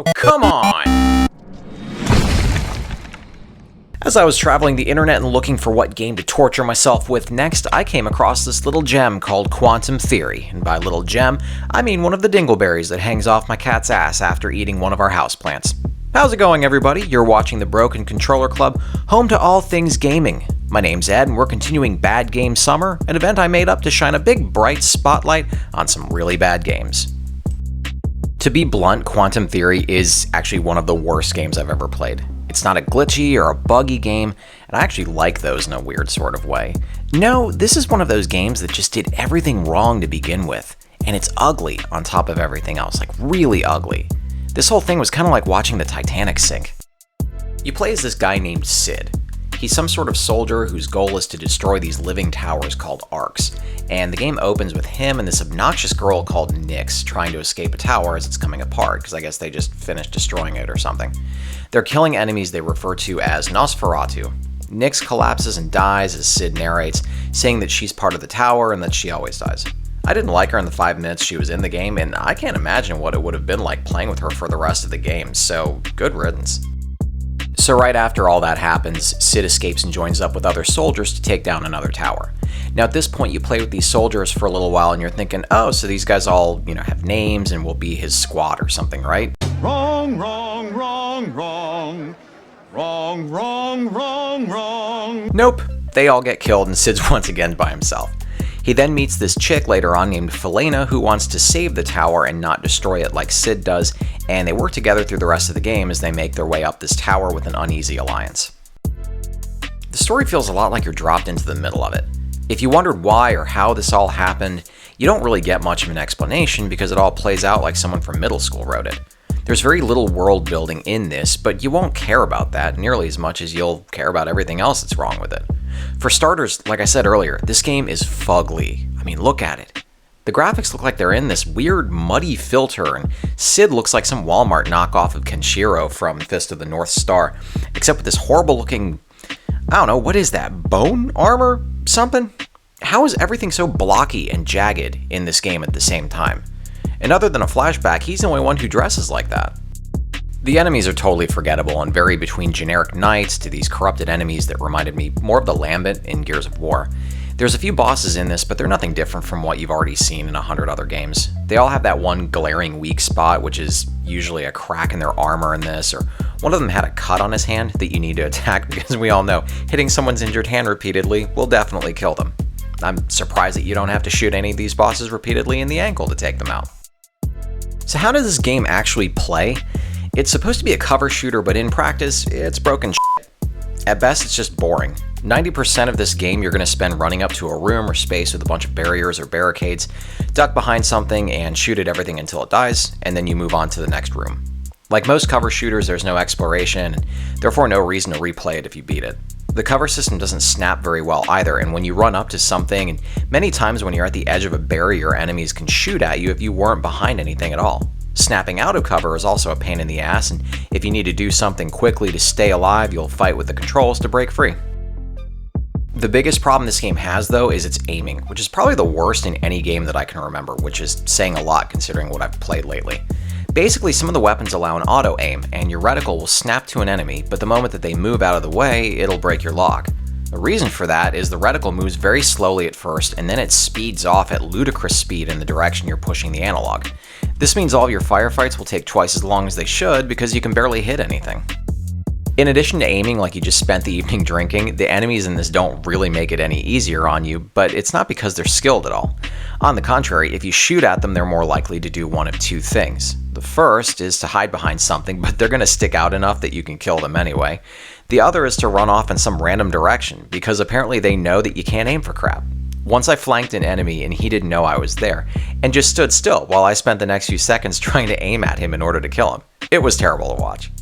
Oh, come on! As I was traveling the internet and looking for what game to torture myself with next, I came across this little gem called Quantum Theory. And by little gem, I mean one of the dingleberries that hangs off my cat's ass after eating one of our houseplants. How's it going, everybody? You're watching the Broken Controller Club, home to all things gaming. My name's Ed, and we're continuing Bad Game Summer, an event I made up to shine a big, bright spotlight on some really bad games. To be blunt, Quantum Theory is actually one of the worst games I've ever played. It's not a glitchy or a buggy game, and I actually like those in a weird sort of way. No, this is one of those games that just did everything wrong to begin with, and it's ugly on top of everything else, like really ugly. This whole thing was kind of like watching the Titanic sink. You play as this guy named Sid. He's some sort of soldier whose goal is to destroy these living towers called arcs, and the game opens with him and this obnoxious girl called Nyx trying to escape a tower as it's coming apart, because I guess they just finished destroying it or something. They're killing enemies they refer to as Nosferatu. Nyx collapses and dies as Sid narrates, saying that she's part of the tower and that she always dies. I didn't like her in the 5 minutes she was in the game, and I can't imagine what it would have been like playing with her for the rest of the game, so good riddance. So right after all that happens, Sid escapes and joins up with other soldiers to take down another tower. Now at this point you play with these soldiers for a little while and you're thinking, oh, so these guys all, have names and will be his squad or something, right? Wrong, wrong, wrong, wrong. Wrong, wrong, wrong, wrong. Nope, they all get killed and Sid's once again by himself. He then meets this chick later on named Felena who wants to save the tower and not destroy it like Sid does, and they work together through the rest of the game as they make their way up this tower with an uneasy alliance. The story feels a lot like you're dropped into the middle of it. If you wondered why or how this all happened, you don't really get much of an explanation because it all plays out like someone from middle school wrote it. There's very little world building in this, but you won't care about that nearly as much as you'll care about everything else that's wrong with it. For starters, like I said earlier, this game is fugly. I mean, look at it. The graphics look like they're in this weird muddy filter, and Sid looks like some Walmart knockoff of Kenshiro from Fist of the North Star, except with this horrible looking, I don't know, what is that, bone armor? Something? How is everything so blocky and jagged in this game at the same time? And other than a flashback, he's the only one who dresses like that. The enemies are totally forgettable and vary between generic knights to these corrupted enemies that reminded me more of the Lambent in Gears of War. There's a few bosses in this, but they're nothing different from what you've already seen in 100 other games. They all have that one glaring weak spot, which is usually a crack in their armor in this, or one of them had a cut on his hand that you need to attack because we all know hitting someone's injured hand repeatedly will definitely kill them. I'm surprised that you don't have to shoot any of these bosses repeatedly in the ankle to take them out. So how does this game actually play? It's supposed to be a cover shooter, but in practice, it's broken shit. At best, it's just boring. 90% of this game you're going to spend running up to a room or space with a bunch of barriers or barricades, duck behind something, and shoot at everything until it dies, and then you move on to the next room. Like most cover shooters, there's no exploration, and therefore no reason to replay it if you beat it. The cover system doesn't snap very well either, and when you run up to something, and many times when you're at the edge of a barrier, enemies can shoot at you if you weren't behind anything at all. Snapping out of cover is also a pain in the ass, and if you need to do something quickly to stay alive, you'll fight with the controls to break free. The biggest problem this game has, though, is its aiming, which is probably the worst in any game that I can remember, which is saying a lot considering what I've played lately. Basically, some of the weapons allow an auto-aim, and your reticle will snap to an enemy, but the moment that they move out of the way, it'll break your lock. The reason for that is the reticle moves very slowly at first, and then it speeds off at ludicrous speed in the direction you're pushing the analog. This means all of your firefights will take twice as long as they should because you can barely hit anything. In addition to aiming like you just spent the evening drinking, the enemies in this don't really make it any easier on you, but it's not because they're skilled at all. On the contrary, if you shoot at them, they're more likely to do one of two things. The first is to hide behind something, but they're going to stick out enough that you can kill them anyway. The other is to run off in some random direction, because apparently they know that you can't aim for crap. Once I flanked an enemy and he didn't know I was there, and just stood still while I spent the next few seconds trying to aim at him in order to kill him. It was terrible to watch.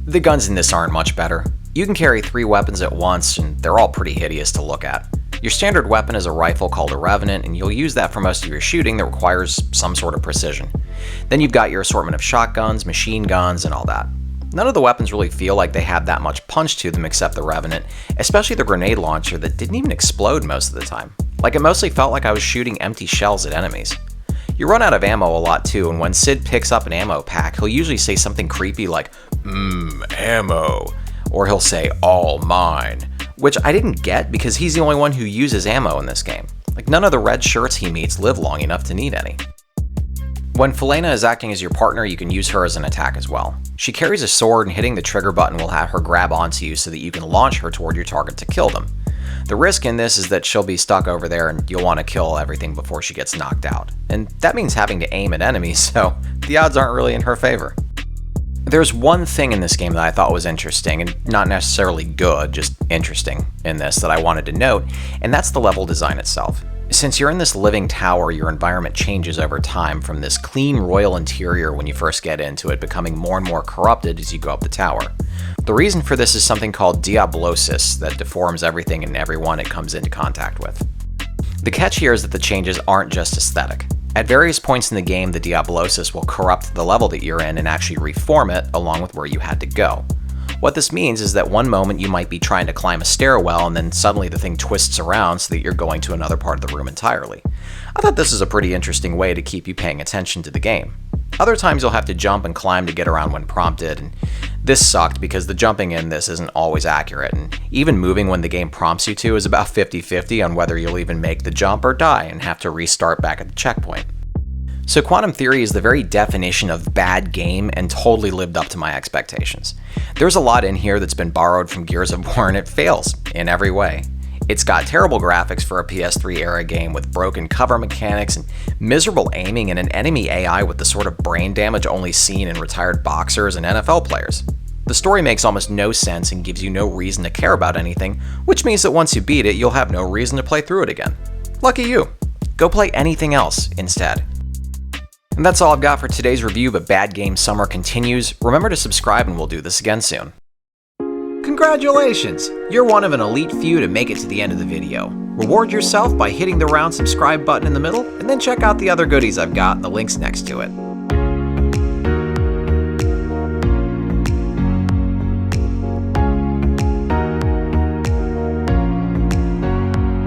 The guns in this aren't much better. You can carry 3 weapons at once, and they're all pretty hideous to look at. Your standard weapon is a rifle called a Revenant, and you'll use that for most of your shooting that requires some sort of precision. Then you've got your assortment of shotguns, machine guns, and all that. None of the weapons really feel like they have that much punch to them except the Revenant, especially the grenade launcher that didn't even explode most of the time. Like it mostly felt like I was shooting empty shells at enemies. You run out of ammo a lot too, and when Sid picks up an ammo pack, he'll usually say something creepy like, ammo, or he'll say, all mine, which I didn't get because he's the only one who uses ammo in this game. Like, none of the red shirts he meets live long enough to need any. When Felena is acting as your partner, you can use her as an attack as well. She carries a sword, and hitting the trigger button will have her grab onto you so that you can launch her toward your target to kill them. The risk in this is that she'll be stuck over there and you'll want to kill everything before she gets knocked out. And that means having to aim at enemies, so the odds aren't really in her favor. There's one thing in this game that I thought was interesting, and not necessarily good, just interesting in this, that I wanted to note, and that's the level design itself. Since you're in this living tower, your environment changes over time, from this clean royal interior when you first get into it, becoming more and more corrupted as you go up the tower. The reason for this is something called diablosis that deforms everything and everyone it comes into contact with. The catch here is that the changes aren't just aesthetic. At various points in the game, the diablosis will corrupt the level that you're in and actually reform it along with where you had to go. What this means is that one moment you might be trying to climb a stairwell and then suddenly the thing twists around so that you're going to another part of the room entirely. I thought this is a pretty interesting way to keep you paying attention to the game. Other times you'll have to jump and climb to get around when prompted, and this sucked because the jumping in this isn't always accurate, and even moving when the game prompts you to is about 50-50 on whether you'll even make the jump or die and have to restart back at the checkpoint. So Quantum Theory is the very definition of bad game and totally lived up to my expectations. There's a lot in here that's been borrowed from Gears of War and it fails in every way. It's got terrible graphics for a PS3 era game with broken cover mechanics and miserable aiming and an enemy AI with the sort of brain damage only seen in retired boxers and NFL players. The story makes almost no sense and gives you no reason to care about anything, which means that once you beat it, you'll have no reason to play through it again. Lucky you. Go play anything else instead. And that's all I've got for today's review, but Bad Game Summer continues. Remember to subscribe and we'll do this again soon. Congratulations! You're one of an elite few to make it to the end of the video. Reward yourself by hitting the round subscribe button in the middle, and then check out the other goodies I've got and the links next to it.